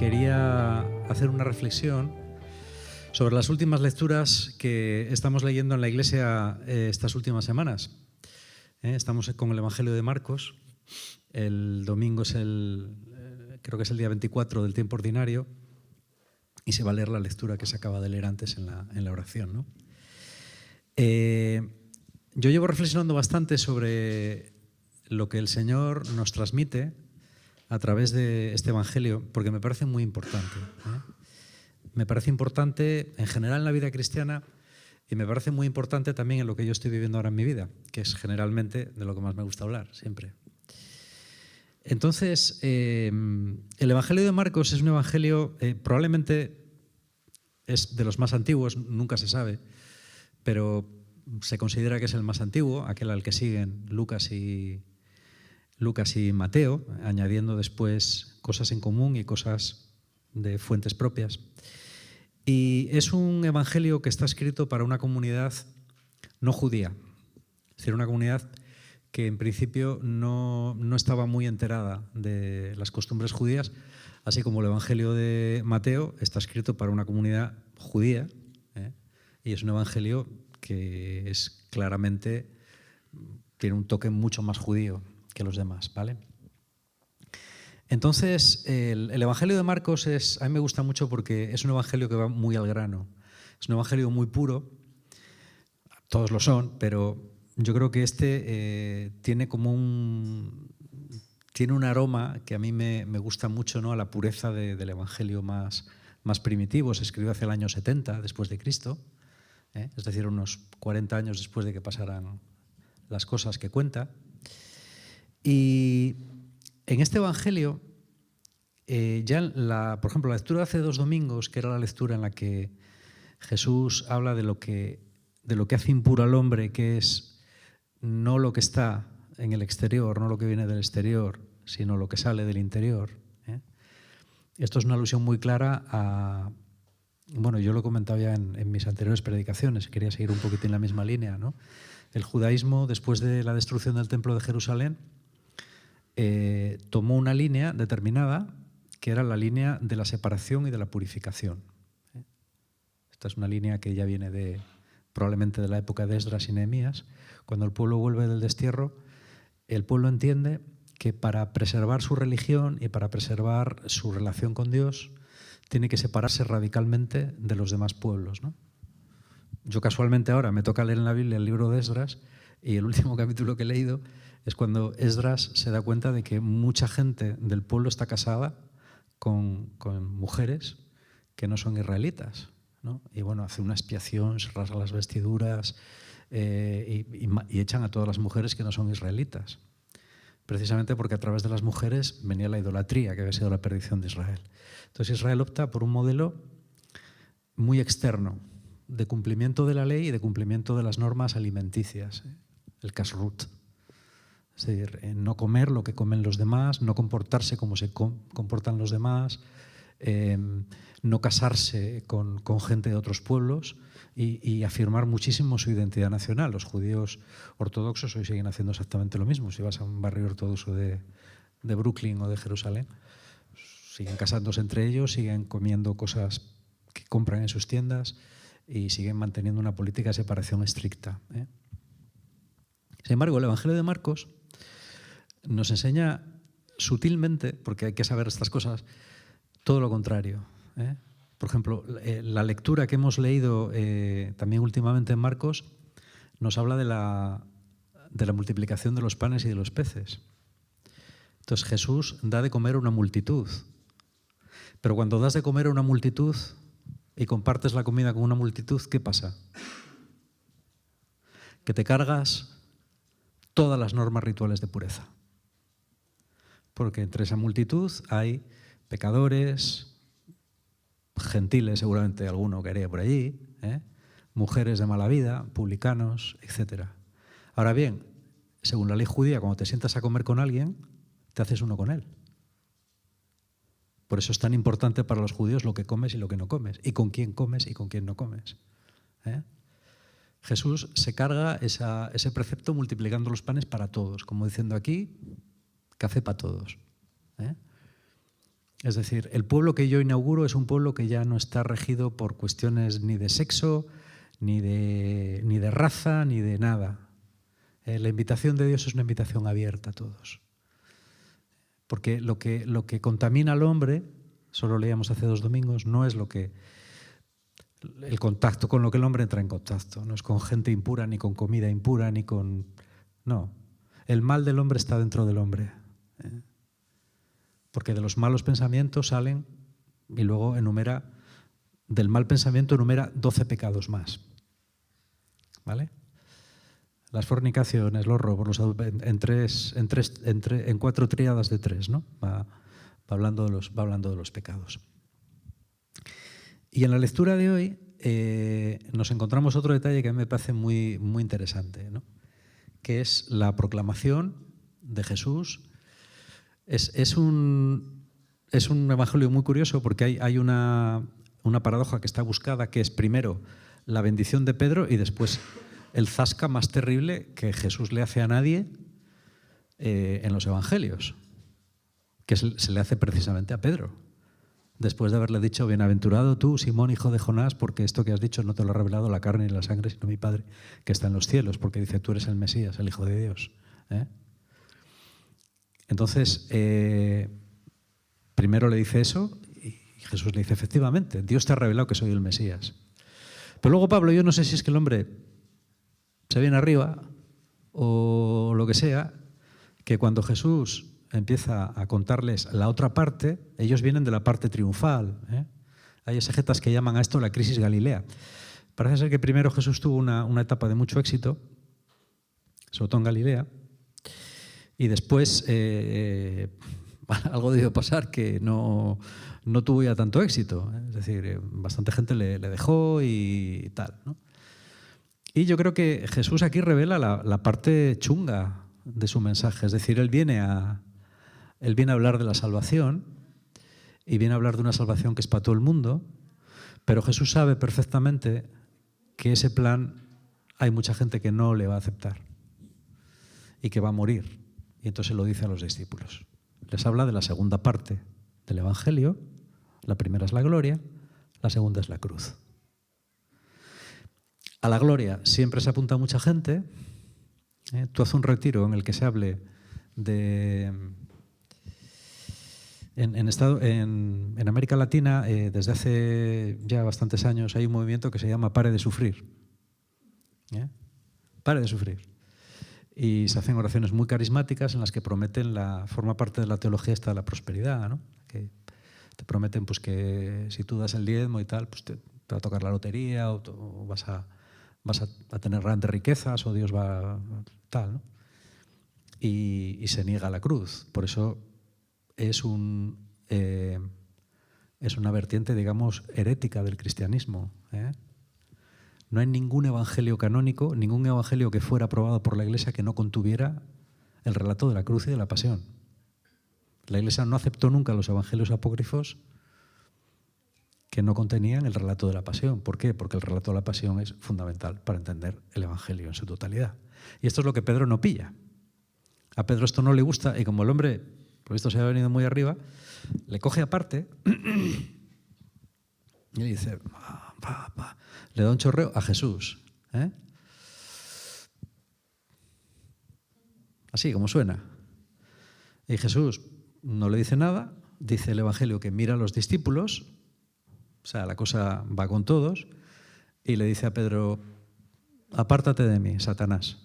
quería hacer una reflexión sobre las últimas lecturas que estamos leyendo en la Iglesia estas últimas semanas. Estamos con el Evangelio de Marcos. El domingo es creo que es el día 24 del tiempo ordinario y se va a leer la lectura que se acaba de leer antes en la oración, ¿no? Yo llevo reflexionando bastante sobre lo que el Señor nos transmite a través de este Evangelio, porque me parece muy importante. Me parece importante en general en la vida cristiana y me parece muy importante también en lo que yo estoy viviendo ahora en mi vida, que es generalmente de lo que más me gusta hablar, siempre. Entonces, el Evangelio de Marcos es un evangelio, probablemente es de los más antiguos, nunca se sabe, pero se considera que es el más antiguo, aquel al que siguen Lucas y Mateo, añadiendo después cosas en común y cosas de fuentes propias. Y es un evangelio que está escrito para una comunidad no judía, es decir, una comunidad que en principio no estaba muy enterada de las costumbres judías, así como el Evangelio de Mateo está escrito para una comunidad judía, y es un evangelio que es claramente, tiene un toque mucho más judío que los demás, ¿vale? Entonces, el Evangelio de Marcos a mí me gusta mucho porque es un evangelio que va muy al grano. Es un evangelio muy puro, todos lo son, pero yo creo que tiene tiene un aroma que a mí me gusta mucho, ¿no? A la pureza del evangelio más primitivo. Se escribió hacia el año 70 después de Cristo, es decir, unos 40 años después de que pasaran las cosas que cuenta. Y en este evangelio, por ejemplo, la lectura de hace 2 domingos, que era la lectura en la que Jesús habla de lo que hace impuro al hombre, que es no lo que está en el exterior, no lo que viene del exterior, sino lo que sale del interior. Esto es una alusión muy clara bueno, yo lo he comentado ya en mis anteriores predicaciones, quería seguir un poquitín la misma línea, ¿no? El judaísmo, después de la destrucción del templo de Jerusalén, tomó una línea determinada que era la línea de la separación y de la purificación. Esta es una línea que ya viene probablemente de la época de Esdras y Nehemías. Cuando el pueblo vuelve del destierro, el pueblo entiende que para preservar su religión y para preservar su relación con Dios tiene que separarse radicalmente de los demás pueblos, ¿no? Yo casualmente ahora me toca leer en la Biblia el libro de Esdras y el último capítulo que he leído es cuando Esdras se da cuenta de que mucha gente del pueblo está casada con mujeres que no son israelitas, ¿no? Y bueno, hace una expiación, se rasga las vestiduras y echan a todas las mujeres que no son israelitas, precisamente porque a través de las mujeres venía la idolatría, que había sido la perdición de Israel. Entonces Israel opta por un modelo muy externo, de cumplimiento de la ley y de cumplimiento de las normas alimenticias, el kashrut. Es decir, no comer lo que comen los demás, no comportarse como se comportan los demás, no casarse con gente de otros pueblos y afirmar muchísimo su identidad nacional. Los judíos ortodoxos hoy siguen haciendo exactamente lo mismo. Si vas a un barrio ortodoxo de Brooklyn o de Jerusalén, siguen casándose entre ellos, siguen comiendo cosas que compran en sus tiendas y siguen manteniendo una política de separación estricta. Sin embargo, el Evangelio de Marcos nos enseña sutilmente, porque hay que saber estas cosas, todo lo contrario. Por ejemplo, la lectura que hemos leído también últimamente en Marcos nos habla de la multiplicación de los panes y de los peces. Entonces Jesús da de comer a una multitud. Pero cuando das de comer a una multitud y compartes la comida con una multitud, ¿qué pasa? Que te cargas todas las normas rituales de pureza. Porque entre esa multitud hay pecadores, gentiles, seguramente alguno que haría por allí, mujeres de mala vida, publicanos, etc. Ahora bien, según la ley judía, cuando te sientas a comer con alguien, te haces uno con él. Por eso es tan importante para los judíos lo que comes y lo que no comes, y con quién comes y con quién no comes. Jesús se carga ese precepto multiplicando los panes para todos, como diciendo aquí, café para todos. Es decir, el pueblo que yo inauguro es un pueblo que ya no está regido por cuestiones ni de sexo, ni de raza, ni de nada. La invitación de Dios es una invitación abierta a todos. Porque lo que contamina al hombre, solo leíamos hace 2 domingos, no es el contacto con lo que el hombre entra en contacto. No es con gente impura, ni con comida impura, ni con... No. El mal del hombre está dentro del hombre. Porque de los malos pensamientos salen, y luego del mal pensamiento enumera 12 pecados más. ¿Vale? Las fornicaciones, los robos, en 4 tríadas de 3, ¿no? Va hablando de los pecados. Y en la lectura de hoy nos encontramos otro detalle que a mí me parece muy, muy interesante, ¿no? Que es la proclamación de Jesús. Es un evangelio muy curioso porque hay una paradoja que está buscada, que es primero la bendición de Pedro y después el zasca más terrible que Jesús le hace a nadie en los evangelios, que se le hace precisamente a Pedro, después de haberle dicho: bienaventurado tú, Simón, hijo de Jonás, porque esto que has dicho no te lo ha revelado la carne ni la sangre, sino mi Padre que está en los cielos, porque dice: tú eres el Mesías, el Hijo de Dios. Entonces, primero le dice eso y Jesús le dice: efectivamente, Dios te ha revelado que soy el Mesías. Pero luego Pablo, yo no sé si es que el hombre se viene arriba o lo que sea, que cuando Jesús empieza a contarles la otra parte, ellos vienen de la parte triunfal. Hay exegetas que llaman a esto la crisis Galilea. Parece ser que primero Jesús tuvo una etapa de mucho éxito, sobre todo en Galilea, y después algo debió pasar que no tuvo ya tanto éxito. Es decir, bastante gente le dejó y tal, ¿no? Y yo creo que Jesús aquí revela la parte chunga de su mensaje. Es decir, él viene a hablar de la salvación y viene a hablar de una salvación que es para todo el mundo, pero Jesús sabe perfectamente que ese plan hay mucha gente que no le va a aceptar y que va a morir. Y entonces lo dice a los discípulos. Les habla de la segunda parte del Evangelio. La primera es la gloria, la segunda es la cruz. A la gloria siempre se apunta mucha gente. Tú haces un retiro en el que se hable de... En América Latina, desde hace ya bastantes años, hay un movimiento que se llama Pare de Sufrir. Pare de sufrir. Y se hacen oraciones muy carismáticas en las que prometen forma parte de la teología esta de la prosperidad, ¿no? Que te prometen pues, que si tú das el diezmo y tal, pues te va a tocar la lotería o vas a tener grandes riquezas o Dios va tal, ¿no? Y se niega la cruz. Por eso es una vertiente, digamos, herética del cristianismo. No hay ningún evangelio canónico, ningún evangelio que fuera aprobado por la Iglesia que no contuviera el relato de la cruz y de la pasión. La Iglesia no aceptó nunca los evangelios apócrifos que no contenían el relato de la pasión. ¿Por qué? Porque el relato de la pasión es fundamental para entender el evangelio en su totalidad. Y esto es lo que Pedro no pilla. A Pedro esto no le gusta y como el hombre, por esto se ha venido muy arriba, le coge aparte y le dice, le da un chorreo a Jesús. Así como suena. Y Jesús no le dice nada, dice el Evangelio que mira a los discípulos, o sea, la cosa va con todos, y le dice a Pedro, apártate de mí, Satanás.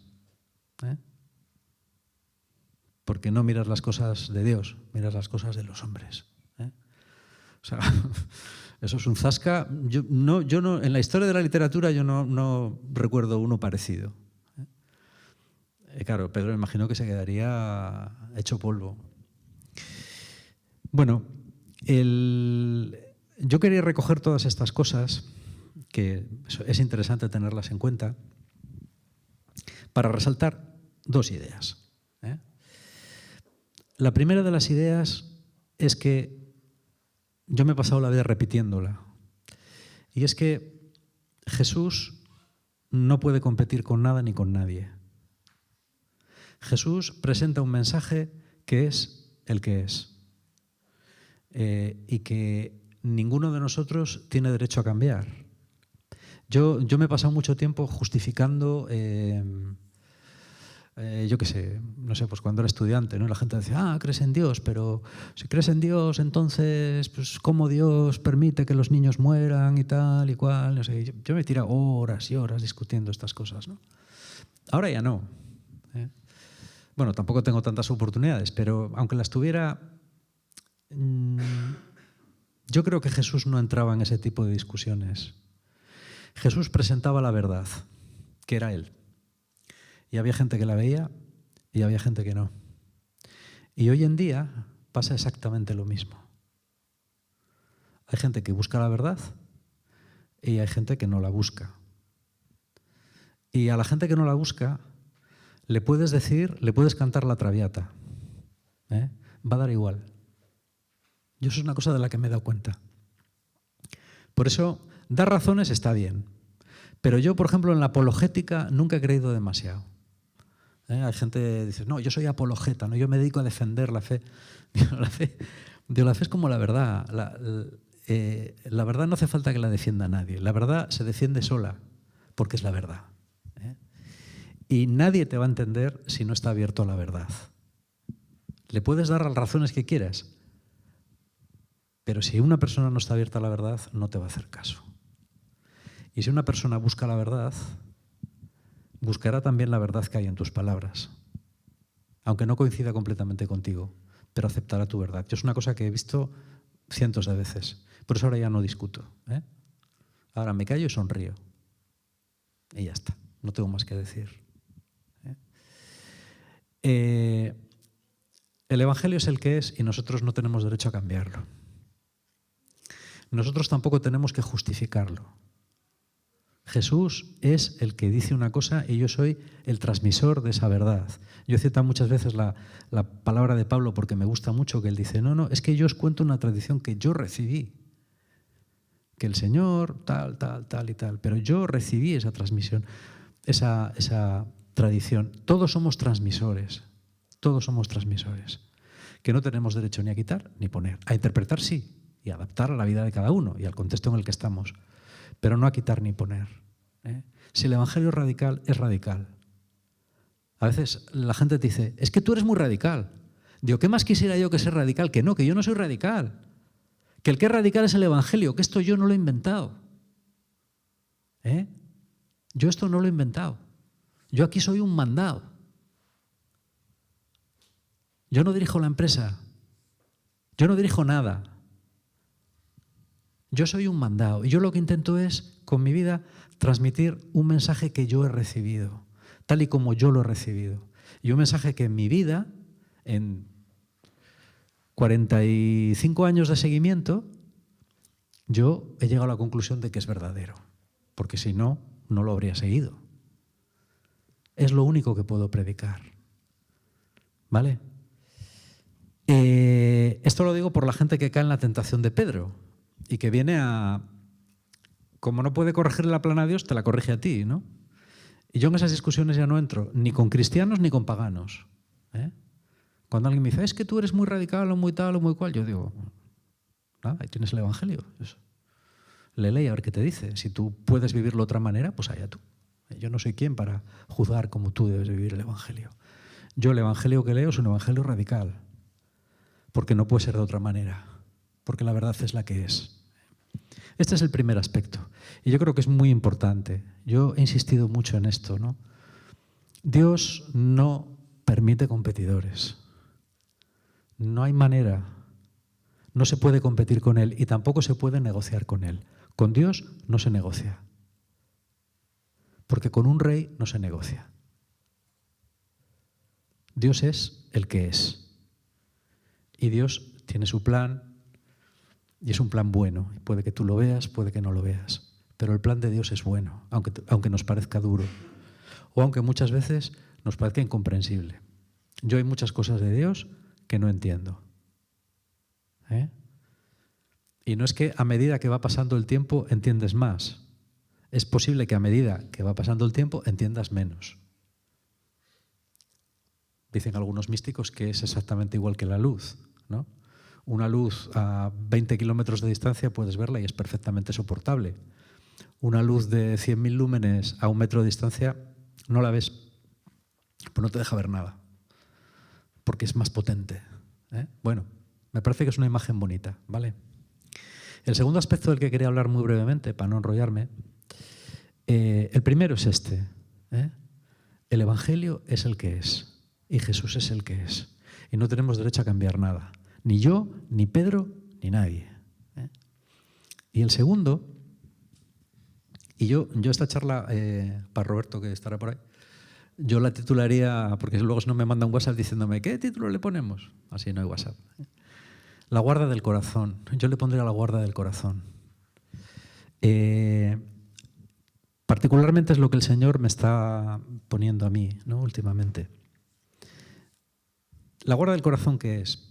Porque no miras las cosas de Dios, miras las cosas de los hombres. O sea, eso es un zasca. Yo no, en la historia de la literatura yo no recuerdo uno parecido. Claro, Pedro me imagino que se quedaría hecho polvo. Bueno, yo quería recoger todas estas cosas, que es interesante tenerlas en cuenta, para resaltar 2 ideas. La primera de las ideas es que yo me he pasado la vida repitiéndola. Y es que Jesús no puede competir con nada ni con nadie. Jesús presenta un mensaje que es el que es. y que ninguno de nosotros tiene derecho a cambiar. Yo me he pasado mucho tiempo justificando, yo qué sé, no sé, pues cuando era estudiante, ¿no? La gente decía, crees en Dios, pero si crees en Dios, entonces, pues ¿cómo Dios permite que los niños mueran y tal y cual? No sé, yo me he tirado horas y horas discutiendo estas cosas, ¿no? Ahora ya no. Bueno, tampoco tengo tantas oportunidades, pero aunque las tuviera, yo creo que Jesús no entraba en ese tipo de discusiones. Jesús presentaba la verdad, que era Él. Y había gente que la veía y había gente que no. Y hoy en día pasa exactamente lo mismo. Hay gente que busca la verdad y hay gente que no la busca. Y a la gente que no la busca le puedes decir, le puedes cantar la Traviata. Va a dar igual. Yo eso es una cosa de la que me he dado cuenta. Por eso, dar razones está bien. Pero yo, por ejemplo, en la apologética nunca he creído demasiado. Hay gente que dice, no, yo soy apologeta, ¿no? Yo me dedico a defender la fe. La fe es como la verdad. La verdad no hace falta que la defienda nadie. La verdad se defiende sola, porque es la verdad. Y nadie te va a entender si no está abierto a la verdad. Le puedes dar las razones que quieras, pero si una persona no está abierta a la verdad, no te va a hacer caso. Y si una persona busca la verdad, buscará también la verdad que hay en tus palabras, aunque no coincida completamente contigo, pero aceptará tu verdad. Yo es una cosa que he visto cientos de veces. Por eso ahora ya no discuto. Ahora me callo y sonrío. Y ya está. No tengo más que decir. El Evangelio es el que es y nosotros no tenemos derecho a cambiarlo. Nosotros tampoco tenemos que justificarlo. Jesús es el que dice una cosa y yo soy el transmisor de esa verdad. Yo he citado muchas veces la palabra de Pablo porque me gusta mucho, que él dice, no, es que yo os cuento una tradición que yo recibí. Que el Señor tal y tal. Pero yo recibí esa transmisión, esa tradición. Todos somos transmisores. Todos somos transmisores. Que no tenemos derecho ni a quitar ni poner. A interpretar sí, y adaptar a la vida de cada uno y al contexto en el que estamos. Pero no a quitar ni poner. Si el Evangelio es radical, es radical. A veces la gente te dice, es que tú eres muy radical. Digo, ¿qué más quisiera yo que ser radical? Que yo no soy radical. Que el que es radical es el Evangelio, que esto yo no lo he inventado. Yo esto no lo he inventado. Yo aquí soy un mandado. Yo no dirijo la empresa. Yo no dirijo nada. Yo soy un mandado. Y yo lo que intento es, con mi vida, transmitir un mensaje que yo he recibido, tal y como yo lo he recibido. Y un mensaje que en mi vida, en 45 años de seguimiento, yo he llegado a la conclusión de que es verdadero. Porque si no, no lo habría seguido. Es lo único que puedo predicar. ¿Vale? Esto lo digo por la gente que cae en la tentación de Pedro y que viene a... Como no puede corregirle la plana a Dios, te la corrige a ti, ¿no? Y yo en esas discusiones ya no entro, ni con cristianos ni con paganos. Cuando alguien me dice, es que tú eres muy radical o muy tal o muy cual, yo digo, nada, ahí tienes el Evangelio. Léele a ver qué te dice. Si tú puedes vivirlo de otra manera, pues allá tú. Yo no soy quien para juzgar cómo tú debes vivir el Evangelio. Yo el Evangelio que leo es un Evangelio radical, porque no puede ser de otra manera, porque la verdad es la que es. Este es el primer aspecto, y yo creo que es muy importante. Yo he insistido mucho en esto, ¿no? Dios no permite competidores. No hay manera. No se puede competir con Él y tampoco se puede negociar con Él. Con Dios no se negocia, porque con un rey no se negocia. Dios es el que es. Y Dios tiene su plan, y es un plan bueno. Puede que tú lo veas, puede que no lo veas. Pero el plan de Dios es bueno, aunque nos parezca duro. O aunque muchas veces nos parezca incomprensible. Yo hay muchas cosas de Dios que no entiendo. Y no es que a medida que va pasando el tiempo entiendes más. Es posible que a medida que va pasando el tiempo entiendas menos. Dicen algunos místicos que es exactamente igual que la luz, ¿no? Una luz a 20 kilómetros de distancia puedes verla y es perfectamente soportable. Una luz de 100.000 lúmenes a 1 metro de distancia no la ves, pues no te deja ver nada, porque es más potente. Bueno, me parece que es una imagen bonita, ¿vale? El segundo aspecto del que quería hablar muy brevemente, para no enrollarme, el primero es este. El Evangelio es el que es y Jesús es el que es. Y no tenemos derecho a cambiar nada. Ni yo, ni Pedro, ni nadie. Y el segundo, y yo esta charla, para Roberto, que estará por ahí, yo la titularía, porque luego si no me manda un WhatsApp diciéndome, ¿qué título le ponemos? Así no hay WhatsApp. La guarda del corazón. Yo le pondría la guarda del corazón. Particularmente es lo que el Señor me está poniendo a mí, ¿no? Últimamente. ¿La guarda del corazón qué es?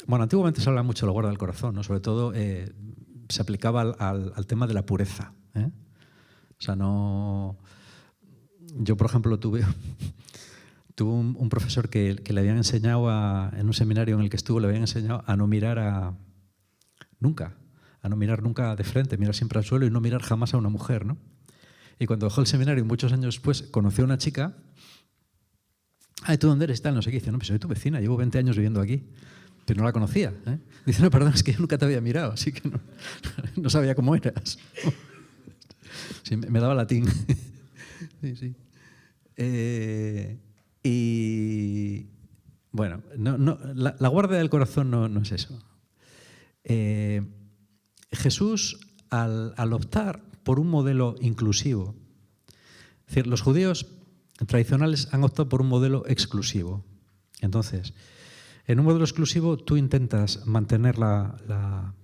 Bueno, antiguamente se habla mucho de la guarda del corazón, ¿no? Sobre todo se aplicaba al tema de la pureza. O sea, no... Yo, por ejemplo, tuve un profesor que le habían enseñado, en un seminario en el que estuvo, le habían enseñado a no mirar nunca de frente, mirar siempre al suelo y no mirar jamás a una mujer, ¿no? Y cuando dejó el seminario, muchos años después, conoció a una chica. ¿Y tú dónde eres? Tal, no sé qué. Dice, no, pues soy tu vecina, llevo 20 años viviendo aquí. Pero no la conocía. Dice, no, perdón, es que yo nunca te había mirado, así que no sabía cómo eras. Sí, me daba latín. Sí. Y bueno, la guarda del corazón no es eso. Jesús, al optar por un modelo inclusivo, es decir, los judíos tradicionales han optado por un modelo exclusivo. Entonces, en un modelo exclusivo tú intentas mantener la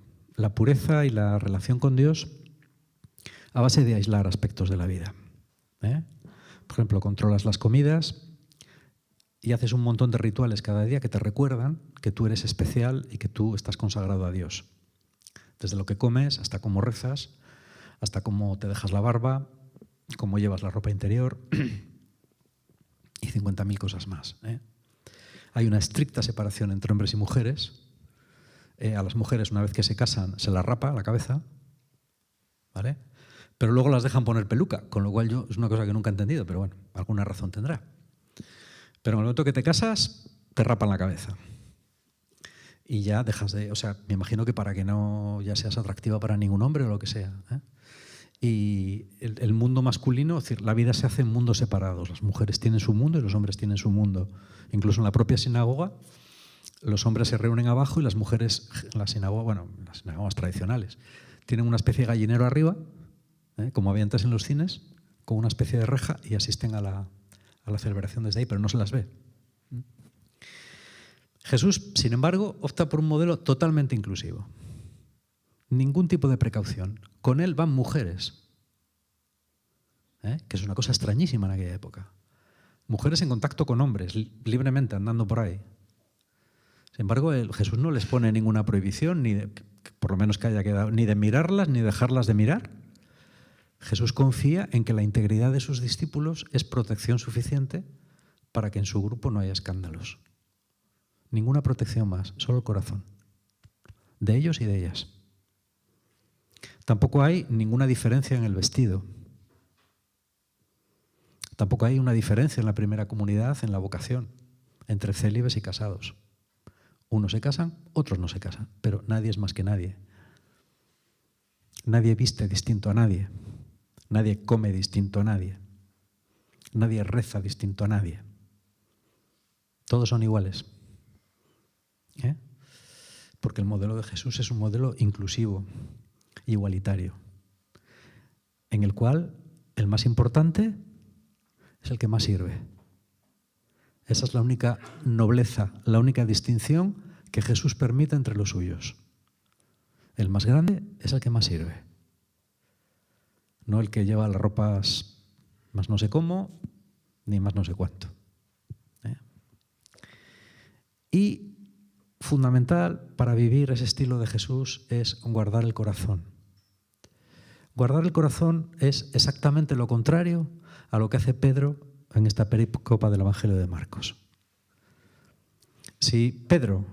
pureza y la relación con Dios a base de aislar aspectos de la vida. Por ejemplo, controlas las comidas y haces un montón de rituales cada día que te recuerdan que tú eres especial y que tú estás consagrado a Dios. Desde lo que comes hasta cómo rezas, hasta cómo te dejas la barba, cómo llevas la ropa interior y 50.000 cosas más. Hay una estricta separación entre hombres y mujeres. A las mujeres, una vez que se casan, se las rapa la cabeza, ¿vale? Pero luego las dejan poner peluca, con lo cual es una cosa que nunca he entendido, pero bueno, alguna razón tendrá. Pero en el momento que te casas, te rapan la cabeza. Y ya dejas de... O sea, me imagino que para que no ya seas atractiva para ningún hombre o lo que sea. Y el mundo masculino, es decir, la vida se hace en mundos separados. Las mujeres tienen su mundo y los hombres tienen su mundo. Incluso en la propia sinagoga, los hombres se reúnen abajo y las mujeres, en la sinagoga, bueno, en las sinagogas tradicionales, tienen una especie de gallinero arriba, como había antes en los cines, con una especie de reja y asisten a la celebración desde ahí, pero no se las ve. Jesús, sin embargo, opta por un modelo totalmente inclusivo. Ningún tipo de precaución. Con él van mujeres, que es una cosa extrañísima en aquella época. Mujeres en contacto con hombres, libremente andando por ahí. Sin embargo, Jesús no les pone ninguna prohibición, por lo menos que haya quedado, ni de mirarlas, ni dejarlas de mirar. Jesús confía en que la integridad de sus discípulos es protección suficiente para que en su grupo no haya escándalos. Ninguna protección más, solo el corazón. De ellos y de ellas. Tampoco hay ninguna diferencia en el vestido. Tampoco hay una diferencia en la primera comunidad, en la vocación, entre célibes y casados. Unos se casan, otros no se casan, pero nadie es más que nadie. Nadie viste distinto a nadie. Nadie come distinto a nadie. Nadie reza distinto a nadie. Todos son iguales. Porque el modelo de Jesús es un modelo inclusivo, igualitario, en el cual el más importante es el que más sirve. Esa es la única nobleza, la única distinción que Jesús permite entre los suyos. El más grande es el que más sirve. No el que lleva las ropas más no sé cómo, ni más no sé cuánto. Y fundamental para vivir ese estilo de Jesús es guardar el corazón. Guardar el corazón es exactamente lo contrario a lo que hace Pedro en esta perícopa del Evangelio de Marcos. Si Pedro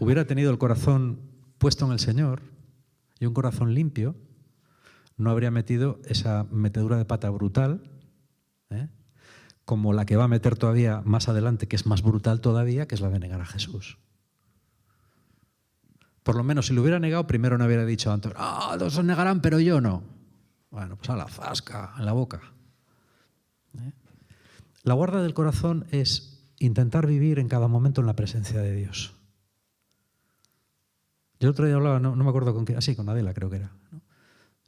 hubiera tenido el corazón puesto en el Señor y un corazón limpio, no habría metido esa metedura de pata brutal, como la que va a meter todavía más adelante, que es más brutal todavía, que es la de negar a Jesús. Por lo menos si lo hubiera negado, primero no hubiera dicho antes, todos os negarán, pero yo no. Bueno, pues a la fasca, en la boca. La guarda del corazón es intentar vivir en cada momento en la presencia de Dios. Yo el otro día hablaba, no me acuerdo con quién, con Adela creo que era, ¿no?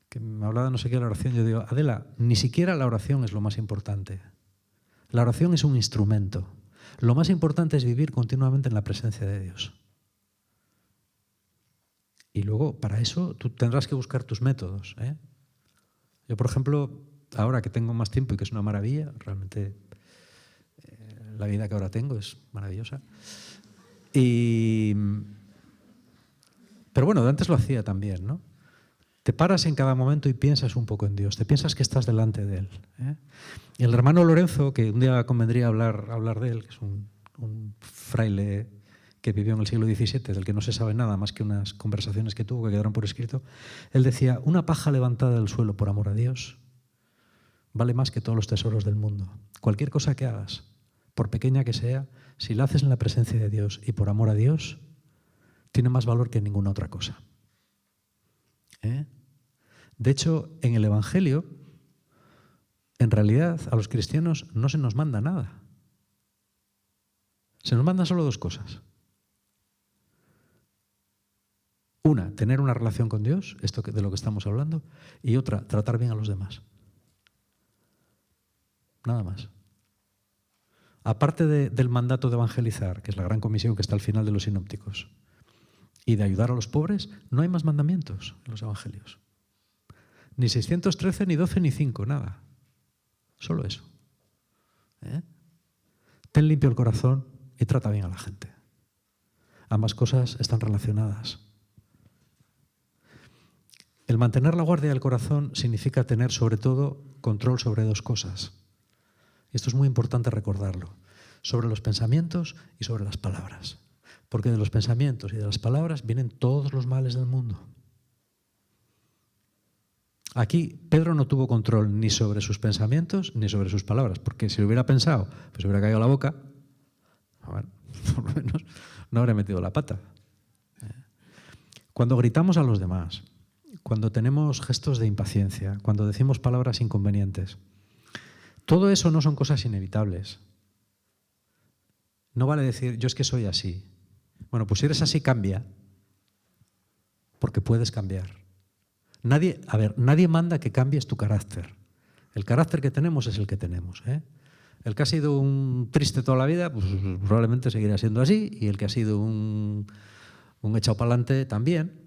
Que me hablaba no sé qué de la oración. Yo digo, Adela, ni siquiera la oración es lo más importante. La oración es un instrumento. Lo más importante es vivir continuamente en la presencia de Dios. Y luego, para eso, tú tendrás que buscar tus métodos. Yo, por ejemplo, ahora que tengo más tiempo y que es una maravilla, realmente la vida que ahora tengo es maravillosa. Pero bueno, de antes lo hacía también, ¿no? Te paras en cada momento y piensas un poco en Dios, te piensas que estás delante de Él. Y el hermano Lorenzo, que un día convendría hablar de él, que es un fraile que vivió en el siglo XVII, del que no se sabe nada más que unas conversaciones que tuvo que quedaron por escrito, él decía, una paja levantada del suelo por amor a Dios vale más que todos los tesoros del mundo. Cualquier cosa que hagas, por pequeña que sea, si la haces en la presencia de Dios y por amor a Dios, tiene más valor que ninguna otra cosa. De hecho, en el Evangelio, en realidad, a los cristianos no se nos manda nada. Se nos mandan solo dos cosas. Una, tener una relación con Dios, esto de lo que estamos hablando, y otra, tratar bien a los demás. Nada más. Aparte del mandato de evangelizar, que es la gran comisión que está al final de los sinópticos, y de ayudar a los pobres, no hay más mandamientos en los evangelios. Ni 613, ni 12, ni 5, nada. Solo eso. Ten limpio el corazón y trata bien a la gente. Ambas cosas están relacionadas. El mantener la guardia del corazón significa tener sobre todo control sobre dos cosas. Y esto es muy importante recordarlo. Sobre los pensamientos y sobre las palabras. Porque de los pensamientos y de las palabras vienen todos los males del mundo. Aquí Pedro no tuvo control ni sobre sus pensamientos ni sobre sus palabras, porque si lo hubiera pensado, pues hubiera caído la boca, bueno, por lo menos no habría metido la pata. Cuando gritamos a los demás, cuando tenemos gestos de impaciencia, cuando decimos palabras inconvenientes, todo eso no son cosas inevitables. No vale decir, yo es que soy así. Bueno, pues si eres así, cambia, porque puedes cambiar. Nadie manda que cambies tu carácter. El carácter que tenemos es el que tenemos. El que ha sido un triste toda la vida, pues probablemente seguirá siendo así, y el que ha sido un echado para adelante también.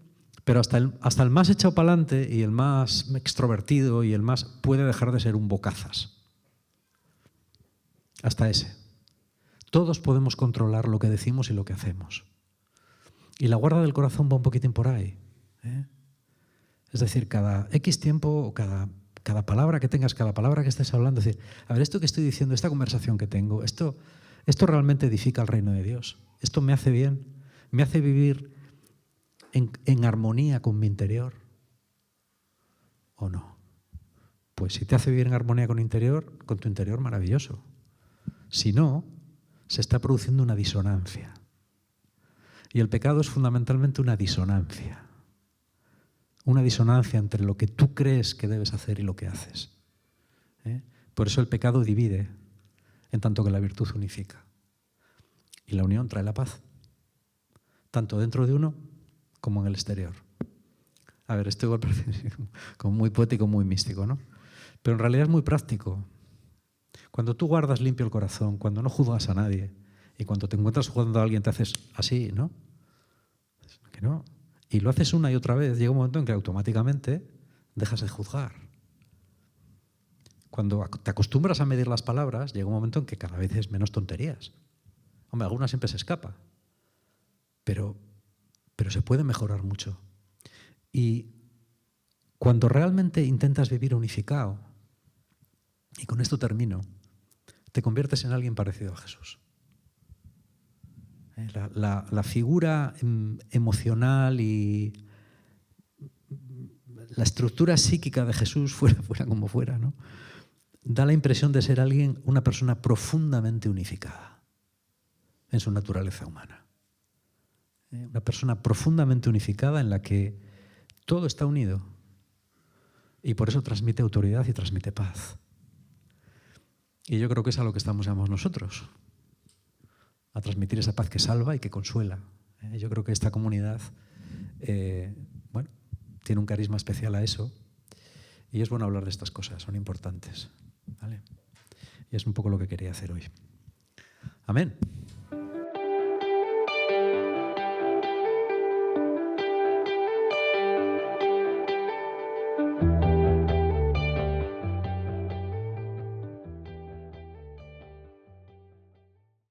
Pero hasta el más echado para adelante y el más extrovertido y el más puede dejar de ser un bocazas. Hasta ese. Todos podemos controlar lo que decimos y lo que hacemos. Y la guarda del corazón va un poquitín por ahí. Es decir, cada X tiempo, cada palabra que tengas, cada palabra que estés hablando, es decir, a ver, esto que estoy diciendo, esta conversación que tengo, esto realmente edifica el reino de Dios. Esto me hace bien, me hace vivir en armonía con mi interior. ¿O no? Pues si te hace vivir en armonía con tu interior, maravilloso. Si no, se está produciendo una disonancia. Y el pecado es fundamentalmente una disonancia. Una disonancia entre lo que tú crees que debes hacer y lo que haces. Por eso el pecado divide, en tanto que la virtud unifica. Y la unión trae la paz, tanto dentro de uno como en el exterior. A ver, esto igual parece como muy poético, muy místico, ¿no? Pero en realidad es muy práctico. Cuando tú guardas limpio el corazón, cuando no juzgas a nadie, y cuando te encuentras juzgando a alguien te haces así, ¿no? Que no. Y lo haces una y otra vez, llega un momento en que automáticamente dejas de juzgar. Cuando te acostumbras a medir las palabras, llega un momento en que cada vez es menos tonterías. Hombre, alguna siempre se escapa, pero se puede mejorar mucho. Y cuando realmente intentas vivir unificado, y con esto termino, te conviertes en alguien parecido a Jesús. La figura emocional y la estructura psíquica de Jesús, fuera como fuera, ¿no?, da la impresión de ser una persona profundamente unificada en su naturaleza humana. Una persona profundamente unificada en la que todo está unido y por eso transmite autoridad y transmite paz. Y yo creo que es a lo que estamos llamados nosotros, a transmitir esa paz que salva y que consuela. Yo creo que esta comunidad tiene un carisma especial a eso, y es bueno hablar de estas cosas, son importantes, ¿vale? Y es un poco lo que quería hacer hoy. Amén.